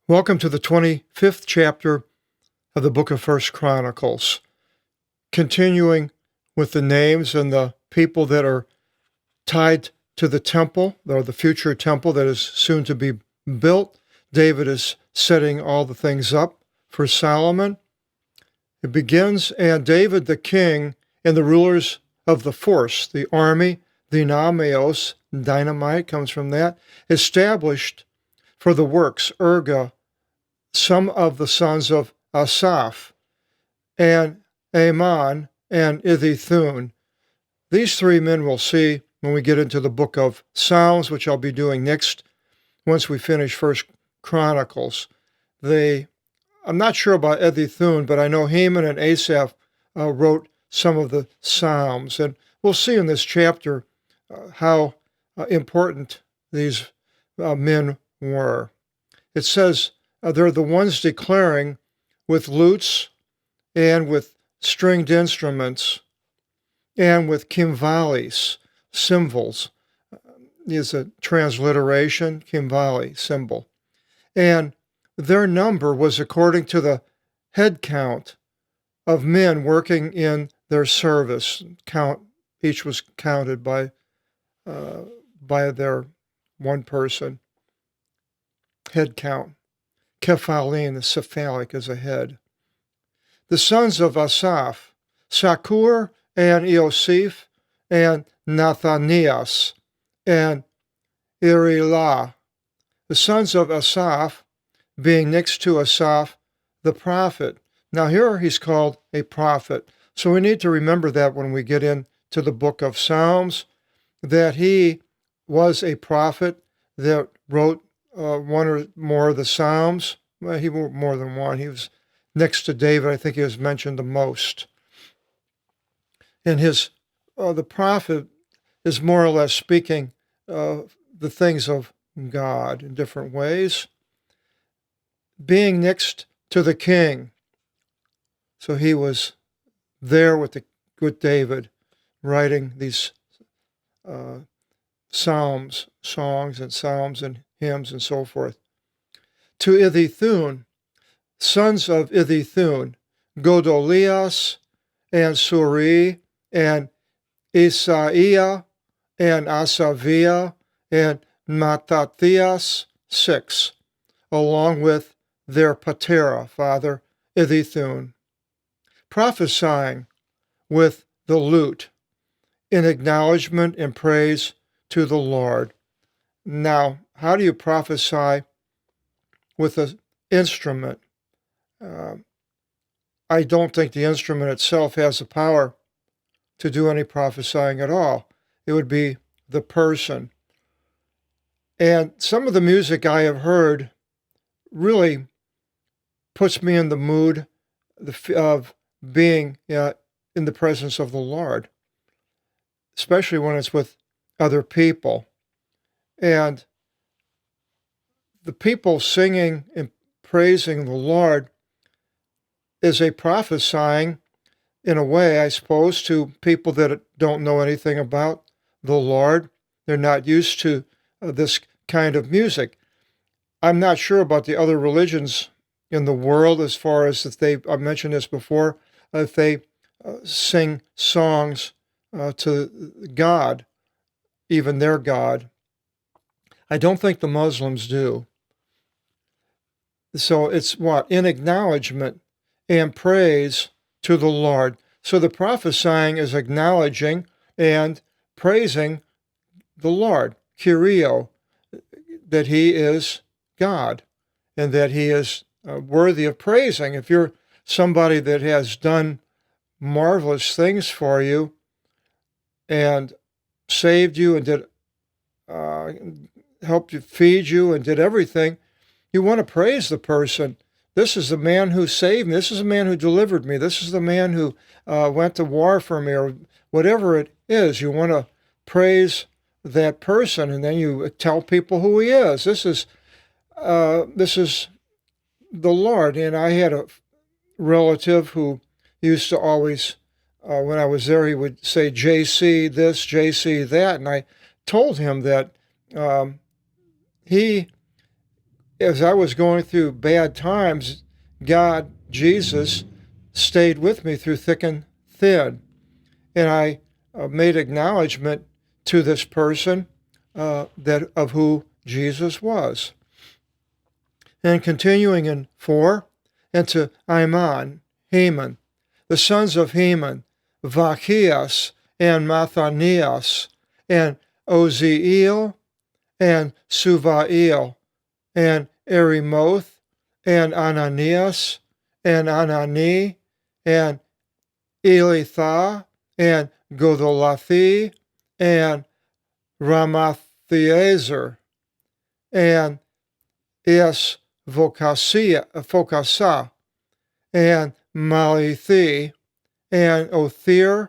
Welcome to the 25th chapter of the book of First Chronicles, continuing with the names and the people that are tied to the temple, or the future temple that is soon to be built. David is setting all the things up for Solomon. It begins, and David the king and the rulers of the force, the army, the nameos, dynamite comes from that, established for the works, some of the sons of Asaph, and Aman, and Idithun. These three men we'll see when we get into the book of Psalms, which I'll be doing next once we finish First Chronicles. I'm not sure about Idithun, but I know Heman and Asaph wrote some of the Psalms, and we'll see in this chapter how important these men were. It says, they're the ones declaring with lutes and with stringed instruments and with kimvalis, cymbals, is a transliteration, kimvali, symbol. And their number was according to the head count of men working in their service. Each was counted by their one person. Head count. Kephalim, the cephalic, is a head. The sons of Asaph, Sakur and Iosiph and Nathanias and Irilah. The sons of Asaph, being next to Asaph, the prophet. Now here he's called a prophet. So we need to remember that when we get into the book of Psalms, that he was a prophet that wrote one or more of the Psalms. Well, he wrote more than one. He was next to David. I think he was mentioned the most. And the prophet is more or less speaking the things of God in different ways. Being next to the king. So he was there with David, writing these songs and psalms and hymns and so forth. To Idithun, sons of Idithun, Godolias and Suri and Isaiah and Asaviah and Mattathias, 6, along with their patera, father, Idithun, prophesying with the lute in acknowledgement and praise to the Lord. Now, how do you prophesy with an instrument? I don't think the instrument itself has the power to do any prophesying at all. It would be the person. And some of the music I have heard really puts me in the mood of being in the presence of the Lord, especially when it's with other people. And the people singing and praising the Lord is a prophesying, in a way, I suppose, to people that don't know anything about the Lord. They're not used to this kind of music. I'm not sure about the other religions in the world as far as if I mentioned this before, if they sing songs to God, even their God. I don't think the Muslims do. So it's in acknowledgement and praise to the Lord. So the prophesying is acknowledging and praising the Lord, Kyrio, that he is God and that he is worthy of praising. If you're somebody that has done marvelous things for you and saved you and did helped you, feed you, and did everything, you want to praise the person. This is the man who saved me. This is the man who delivered me. This is the man who went to war for me, or whatever it is. You want to praise that person, and then you tell people who he is. This is the Lord. And I had a relative who used to always, when I was there, he would say, JC this, JC that. And I told him that he as I was going through bad times, God, Jesus, stayed with me through thick and thin. And I made acknowledgement to this person that of who Jesus was. And continuing in 4, and to Haman, the sons of Haman, Vachias, and Mathanias, and Oziel, and Suvael, and Erimoth, and Ananias, and Anani, and Elithah, and Godolathi, and Ramathiezer, and Vokasa, and Malithi, and Othir,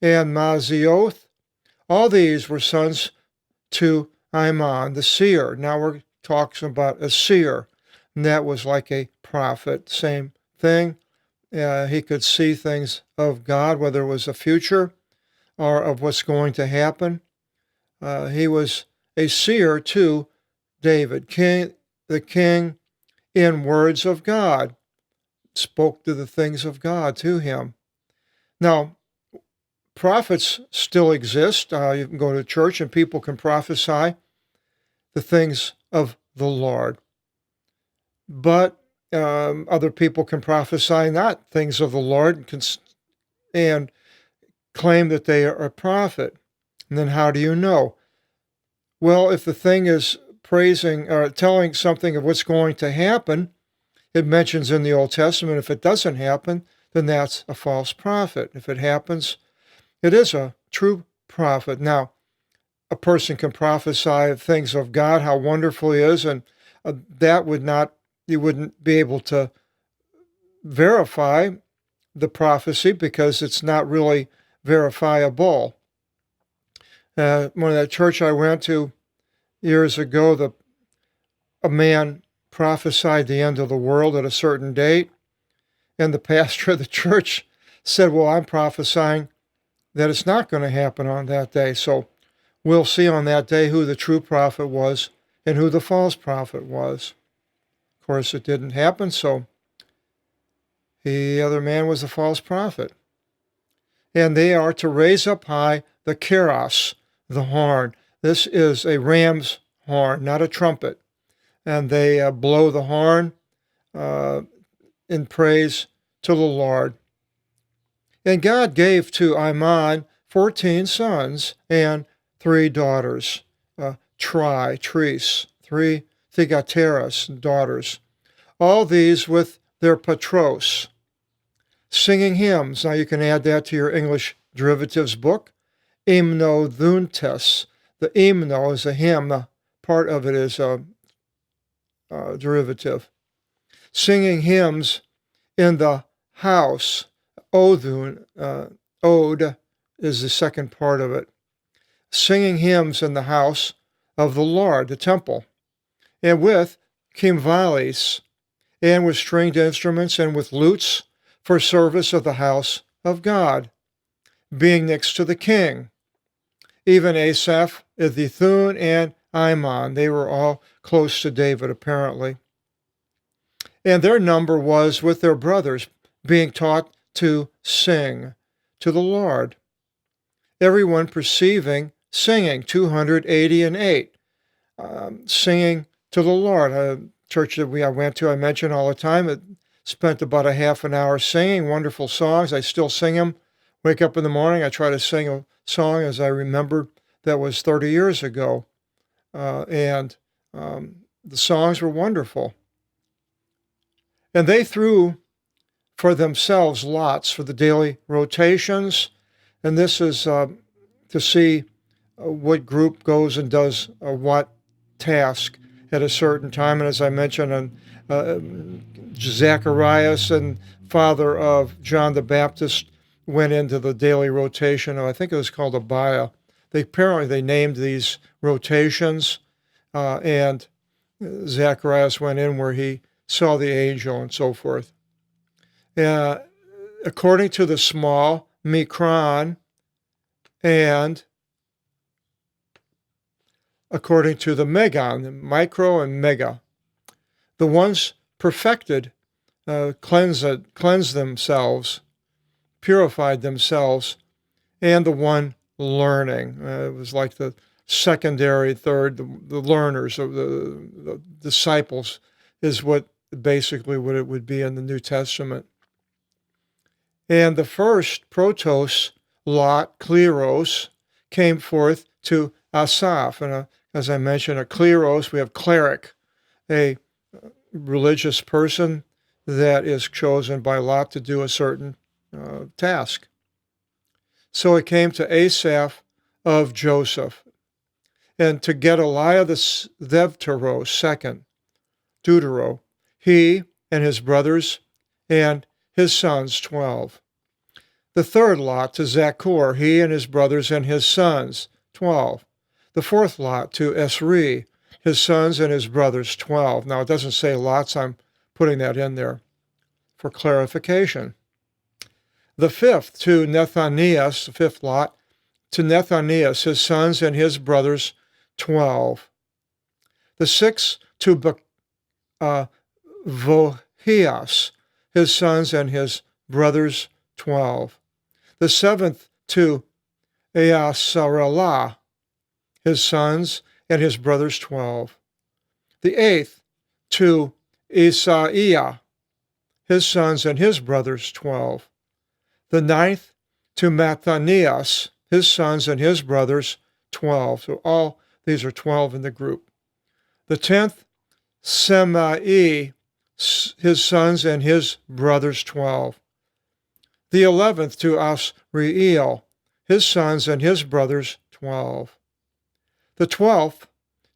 and Mazioth. All these were sons to Iman, the seer. Now we're talking about a seer, and that was like a prophet. Same thing. He could see things of God, whether it was a future or of what's going to happen. He was a seer to David, the king, in words of God, spoke to the things of God to him. Now, prophets still exist. You can go to church and people can prophesy the things of the Lord. But other people can prophesy not things of the Lord and claim that they are a prophet. And then how do you know? Well, if the thing is praising or telling something of what's going to happen, it mentions in the Old Testament, if it doesn't happen, then that's a false prophet. If it happens, it is a true prophet. Now, a person can prophesy things of God, how wonderful He is, and you wouldn't be able to verify the prophecy because it's not really verifiable. One of that church I went to years ago, a man prophesied the end of the world at a certain date, and the pastor of the church said, well, I'm prophesying that it's not going to happen on that day. So we'll see on that day who the true prophet was and who the false prophet was. Of course, it didn't happen, so the other man was the false prophet. And they are to raise up high the keros, the horn. This is a ram's horn, not a trumpet. And they blow the horn in praise to the Lord. And God gave to Iman 14 sons and 3 daughters, Tris, 3 Thigateras daughters. All these with their patros, singing hymns. Now you can add that to your English derivatives book. Imnothuntes. The imno is a hymn. Part of it is a derivative. Singing hymns in the house. Odun, ode is the second part of it. Singing hymns in the house of the Lord, the temple, and with kimvalis, and with stringed instruments, and with lutes for service of the house of God, being next to the king. Even Asaph, Idithun, and Iman, they were all close to David, apparently. And their number was with their brothers, being taught to sing to the Lord. Everyone perceiving, singing, 288, singing to the Lord. A church that I went to, I mention all the time, it spent about a half an hour singing wonderful songs. I still sing them. Wake up in the morning, I try to sing a song as I remember that was 30 years ago. And the songs were wonderful. And they threw for themselves lots for the daily rotations. And this is to see what group goes and does what task at a certain time. And as I mentioned, Zacharias and father of John the Baptist went into the daily rotation. I think it was called Abia. They named these rotations, and Zacharias went in where he saw the angel and so forth. According to the small, Mikron, and according to the Megon, micro and mega. The ones perfected cleansed themselves, purified themselves, and the one learning. It was like the secondary, third, the learners, of the disciples, is basically what it would be in the New Testament. And the first protos, lot, kleros, came forth to Asaph. And as I mentioned, a kleros, we have cleric, a religious person that is chosen by lot to do a certain task. So it came to Asaph of Joseph, and to Gedaliah the Thevtero, second, Deutero, he and his brothers and his sons, 12. The third lot to Zaccur, he and his brothers and his sons, 12. The fourth lot to Esri, his sons and his brothers, 12. Now, it doesn't say lots. I'm putting that in there for clarification. The fifth to Nethanias, the fifth lot, to Nethanias, his sons and his brothers, 12. The sixth to Vohias, his sons and his brothers, 12. The seventh to Easarela, his sons and his brothers, 12. The eighth to Isaiah, his sons and his brothers, 12. The ninth to Mattanias, his sons and his brothers, 12. So all these are 12 in the group. The 10th, Semai, his sons and his brothers, 12. The 11th to Asriel, his sons and his brothers, 12. The 12th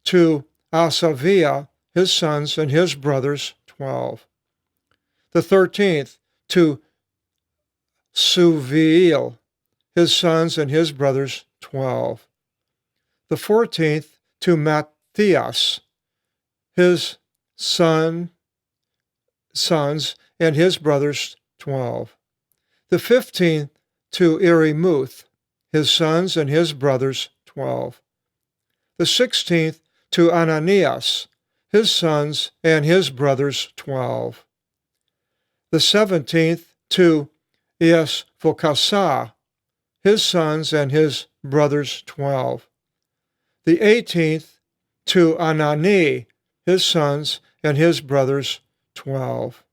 to Asaviah, his sons and his brothers, 12. The 13th to Suviel, his sons and his brothers, 12. The 14th to Matthias, his sons and his brothers, 12. The 15th to Irimuth, his sons and his brothers, 12. The 16th to Ananias, his sons and his brothers, 12. The 17th to Esphokasah, his sons and his brothers, 12. The 18th to Anani, his sons and his brothers, 12.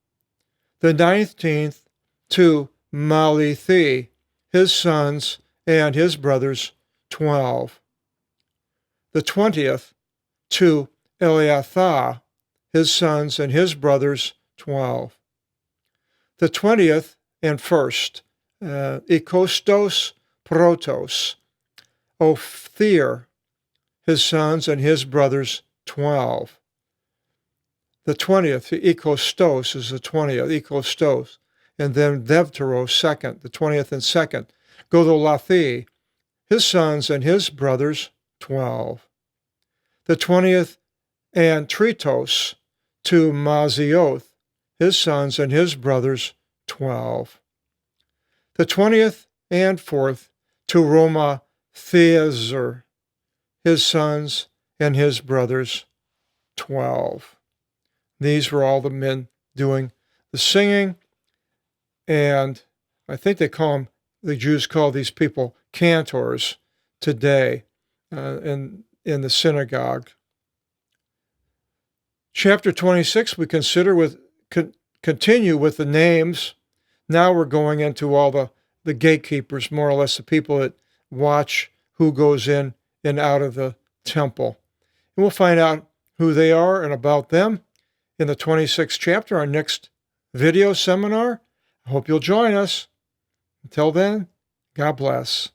The 19th to Malithi, his sons and his brothers, 12. The 20th to Eliathah, his sons and his brothers, 12. The 20th and first, Ikostos Protos, Ophir, his sons and his brothers, 12. The 20th, Ikostos is the 20th, Ikostos, and then Thevtero, second, the 20th and second. Godolathi, his sons and his brothers, 12. The 20th and Tritos to Mazioth, his sons and his brothers, 12. The 20th and 4th to Roma Theazer, his sons and his brothers, 12. These were all the men doing the singing, and I think the Jews call these people cantors today in the synagogue. Chapter 26, we continue with the names. Now we're going into all the gatekeepers, more or less the people that watch who goes in and out of the temple. And we'll find out who they are and about them in the 26th chapter, our next video seminar. I hope you'll join us. Until then, God bless.